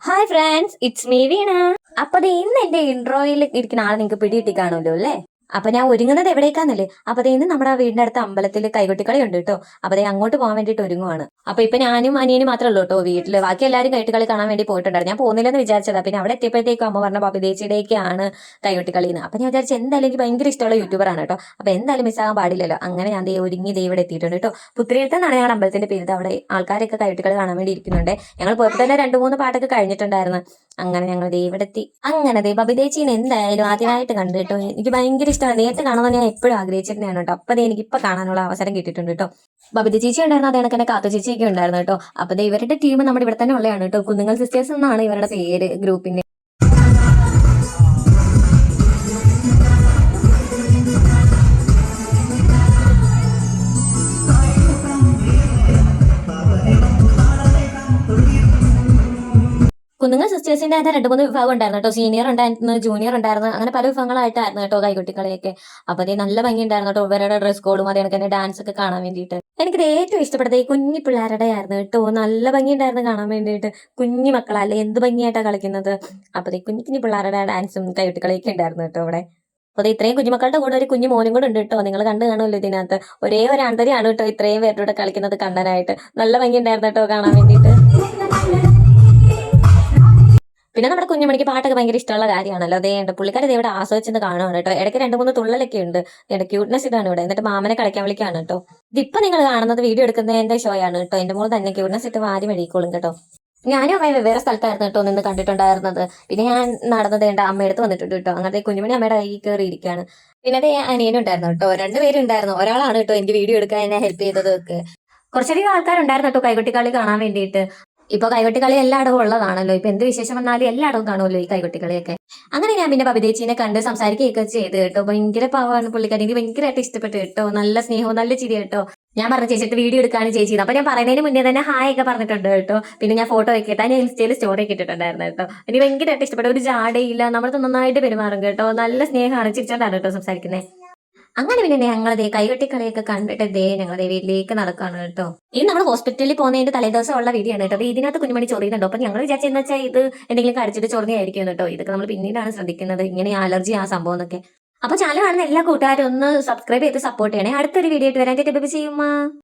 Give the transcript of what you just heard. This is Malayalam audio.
ഹായ് ഫ്രണ്ട്സ്, ഇറ്റ്സ് മീ വീണ. അപ്പൊ ദേ ഇന്ന് എന്റെ ഇൻട്രോയിൽ ഇരിക്കുന്ന ആളെ നിങ്ങൾക്ക് പിടികിട്ടി കാണുമല്ലോ അല്ലേ? അപ്പൊ ഞാൻ ഒരുങ്ങുന്നത് എവിടേക്കാന്നല്ലേ? അപ്പൊ ദേ ഇന്ന് നമ്മുടെ വീടിന്റെ അടുത്ത അമ്പലത്തിൽ കൈകൊട്ടിക്കളി ഉണ്ട് കേട്ടോ. അപ്പൊ ദേ അങ്ങോട്ട് പോകാൻ വേണ്ടിട്ട് ഒരുങ്ങുവാണ്. അപ്പൊ ഇപ്പൊ ഞാനും അനിയനും മാത്രമേ ഉള്ളൂ കേട്ടോ വീട്ടില്. ബാക്കി എല്ലാവരും കൈകൊട്ടിക്കളി കാണാൻ വേണ്ടി പോയിട്ടുണ്ടായിരുന്നു. ഞാൻ പോകുന്നില്ലെന്ന് വിചാരിച്ചതാ. പിന്നെ അവിടെ എത്തിയപ്പോഴത്തേക്കും അമ്മ പറഞ്ഞ ബബിതേച്ചിയുടെയൊക്കെയാണ് കൈകൊട്ടിക്കളിന്ന്. അപ്പൊ ഞാൻ വിചാരിച്ചു എന്തായാലും എനിക്ക് ഭയങ്കര ഇഷ്ടമുള്ള യൂട്യൂബറാണ് കേട്ടോ. അപ്പൊ എന്തായാലും മിസ്സാകാൻ പാടില്ലല്ലോ. അങ്ങനെ ഞാൻ ദേ ഒരുങ്ങി ദേ ഇവിടെ എത്തിയിട്ടുണ്ട് കേട്ടോ. പുത്തിരിയടുത്തെന്നാണ് ഞങ്ങളുടെ അമ്പലത്തിന്റെ പേര്. അവിടെ ആൾക്കാരൊക്കെ കൈകൊട്ടിക്കളി കാണാൻ വേണ്ടി ഇരിക്കുന്നുണ്ട്. ഞങ്ങൾ പോയപ്പോൾ തന്നെ 2-3 പാട്ടൊക്കെ കഴിഞ്ഞിട്ടുണ്ടായിരുന്നു. അങ്ങനെ ഞങ്ങൾ ദേ ഇവിടെ എത്തി. അങ്ങനെ ദേ ബബിതേച്ചീനെ എന്തായാലും ആദ്യമായിട്ട് കണ്ടു കേട്ടോ. എനിക്ക് ഭയങ്കര ഇഷ്ടമാണ്. നേരത്തെ കാണുമെന്ന് ഞാൻ എപ്പോഴും ആഗ്രഹിച്ചിരുന്നതാണ് കേട്ടോ. അപ്പൊ എനിക്ക് ഇപ്പൊ കാണാനുള്ള അവസരം കിട്ടിയിട്ടുണ്ട് കേട്ടോ. ബബിത ചേച്ചി ഉണ്ടായിരുന്നു, അതേ കണക്ക് തന്നെ കാത്തു ചേച്ചിയൊക്കെ ഉണ്ടായിരുന്നു കേട്ടോ. അപ്പൊ ദേ ഇവരുടെ ടീം നമ്മുടെ ഇവിടെ തന്നെ ഉള്ളതാണ് കേട്ടോ. കുന്നുങ്ങൽ സിസ്റ്റേഴ്സ് എന്നാണ് ഇവരുടെ പേര് ഗ്രൂപ്പിന്റെ. കുന്നുങ്ങൽ സിസ്റ്റേഴ്സിന്റെ ആയിട്ട് 2-3 വിഭാഗം ഉണ്ടായിരുന്നു കേട്ടോ. സീനിയർ ഉണ്ടായിരുന്നു, ജൂനിയർ ഉണ്ടായിരുന്നു, അങ്ങനെ പല വിഭാഗങ്ങളായിട്ടായിരുന്നു കേട്ടോ കൈകൊട്ടിക്കളിയൊക്കെ. അപ്പൊ അതേ നല്ല ഭംഗി ഉണ്ടായിരുന്നു കേട്ടോ. ഇവരുടെ ഡ്രസ് കോഡും അതേ കണക്ക് തന്നെ ഡാൻസ് ഒക്കെ കാണാൻ വേണ്ടിയിട്ട്. എനിക്കിത് ഏറ്റവും ഇഷ്ടപ്പെട്ടത് ഈ കുഞ്ഞു പിള്ളേരുടെ ആയിരുന്നു കേട്ടോ. നല്ല ഭംഗി ഉണ്ടായിരുന്നു കാണാൻ വേണ്ടിയിട്ട്. കുഞ്ഞു മക്കളല്ലേ, എന്ത് ഭംഗിയായിട്ടാണ് കളിക്കുന്നത്. അപ്പൊ ഈ കുഞ്ഞു കുഞ്ഞു പിള്ളേരുടെ ഡാൻസും കൈകൊട്ടിക്കളിയൊക്കെ ഉണ്ടായിരുന്നു കേട്ടോ ഇവിടെ. അപ്പൊ ഇത്രയും കുഞ്ഞുമക്കളുടെ കൂടെ ഒരു കുഞ്ഞു മോനും കൂടെ ഉണ്ട് കേട്ടോ. നിങ്ങൾ കണ്ടു കാണുമല്ലോ ഇതിനകത്ത്. ഒരേ ഒരു ആൺതരിയാണ് കേട്ടോ ഇത്രയും പേരുടെ കൂടെ കളിക്കുന്നത് കാണാനായിട്ട്. നല്ല ഭംഗി ഉണ്ടായിരുന്നു കേട്ടോ കാണാൻ വേണ്ടിയിട്ട്. പിന്നെ നമ്മുടെ കുഞ്ഞുമണിക്ക് പാട്ടൊക്കെ ഭയങ്കര ഇഷ്ടമുള്ള കാര്യമാണല്ലോ. അതേ പുള്ളിക്കാരി ഇവിടെ ആസ്വദിച്ചെന്ന് കാണുകയാണ് കേട്ടോ. ഇടയ്ക്ക് 2-3 തുള്ളലൊക്കെ ഉണ്ട്. ക്യൂട്ട്നെസ് ഇടാണ് ഇവിടെ. എന്നിട്ട് മാമനെ കളിക്കാൻ വിളിക്കാണ് കേട്ടോ. ഇതിപ്പോ നിങ്ങൾ കാണുന്നത് വീഡിയോ എടുക്കുന്നതിന്റെ ഷോ ആണ് കേട്ടോ. എന്റെ മോള് തന്നെ ക്യൂട്ട്നെസ് ഇട്ട് വാരി മേടിക്കോളും കേട്ടോ. ഞാനും അമ്മയെ വേറെ സ്ഥലത്തായിരുന്നു കേട്ടോ നിന്ന് കണ്ടിട്ടുണ്ടായിരുന്നത്. പിന്നെ ഞാൻ നടന്നത് എന്റെ അമ്മയടുത്ത് വന്നിട്ടുണ്ട് കേട്ടോ. അങ്ങനത്തെ കുഞ്ഞുമണി അമ്മയുടെ കൈ കയറിയിരിക്കുകയാണ്. പിന്നെ അതേ അനിയനും ഉണ്ടായിരുന്നു കേട്ടോ. 2 പേരുണ്ടായിരുന്നു. ഒരാളാണ് കേട്ടോ എനിക്ക് വീഡിയോ എടുക്കാൻ എന്നെ ഹെൽപ്പ് ചെയ്തതൊക്കെ. കുറച്ചധികം ആൾക്കാരുണ്ടായിരുന്നു കേട്ടോ കൈകൊട്ടിക്കളി കാണാൻ വേണ്ടിയിട്ട്. ഇപ്പൊ കൈകൊട്ടിക്കളി എല്ലായിടവും ഉള്ളതാണല്ലോ. ഇപ്പൊ എന്ത് വിശേഷം വന്നാലും എല്ലായിടവും കാണുമല്ലോ ഈ കൈകൊട്ടിക്കളിയൊക്കെ. അങ്ങനെ ഞാൻ പിന്നെ ബബിതേച്ചിനെ കണ്ട് സംസാരിക്കുകയൊക്കെ ചെയ്ത് കേട്ടോ. ഭയങ്കര പാവമാണ് പുള്ളിക്കാരി. എനിക്ക് ഭയങ്കരമായിട്ട് ഇഷ്ടപ്പെട്ടു കേട്ടോ. നല്ല സ്നേഹവും നല്ല ചിരി കേട്ടോ. ഞാൻ പറഞ്ഞ ചേച്ചിട്ട് വീഡിയോ എടുക്കാനും ചേച്ചി. അപ്പൊ ഞാൻ പറയുന്നതിന് മുന്നേ തന്നെ ഹായ് ഒക്കെ പറഞ്ഞിട്ടുണ്ട് കേട്ടോ. പിന്നെ ഞാൻ ഫോട്ടോ ഒക്കെ ഇട്ടാ ഞാൻ ഇൻസ്റ്റയിൽ സ്റ്റോറി ഒക്കെ ഇട്ടിട്ടുണ്ടായിരുന്നു കേട്ടോ. എനിക്ക് ഭയങ്കരമായിട്ട് ഇഷ്ടപ്പെട്ടു. ഒരു ജാടയില്ല, നമ്മൾ നന്നായിട്ട് പെരുമാറും കേട്ടോ. നല്ല സ്നേഹമാണ്, ചിരിച്ചോണ്ടാണ് കേട്ടോ സംസാരിക്കുന്നത്. അങ്ങനെ പിന്നെ ഞങ്ങളതേ കൈകൊട്ടിക്കളിയൊക്കെ കണ്ടിട്ട് ഞങ്ങളതേ വീട്ടിലേക്ക് നടക്കാണ് കേട്ടോ. ഇനി നമ്മൾ ഹോസ്പിറ്റലിൽ പോകുന്നതിന്റെ തലേദിവസം ഉള്ള വീഡിയോ ആണ് കേട്ടോ. ഇതിനകത്ത് കുഞ്ഞുമണി ചൊറിയുന്നുണ്ടോ? അപ്പൊ ഞങ്ങൾ വിചാരിച്ചെന്ന് വെച്ചാൽ ഇത് എന്തെങ്കിലും കടിച്ചിട്ട് ചൊറിഞ്ഞായിരിക്കും കേട്ടോ. ഇതൊക്കെ നമ്മൾ പിന്നീടാണ് ശ്രദ്ധിക്കുന്നത്, ഇങ്ങനെ അലർജി ആ സംഭവം എന്നൊക്കെ. അപ്പൊ ചാനൽ കാണുന്ന എല്ലാ കൂട്ടുകാരും ഒന്ന് സബ്സ്ക്രൈബ് ചെയ്ത് സപ്പോർട്ട് ചെയ്യണേ. അടുത്തൊരു വീഡിയോ ആയിട്ട് വരാൻ ചെയ്യുമ്പോ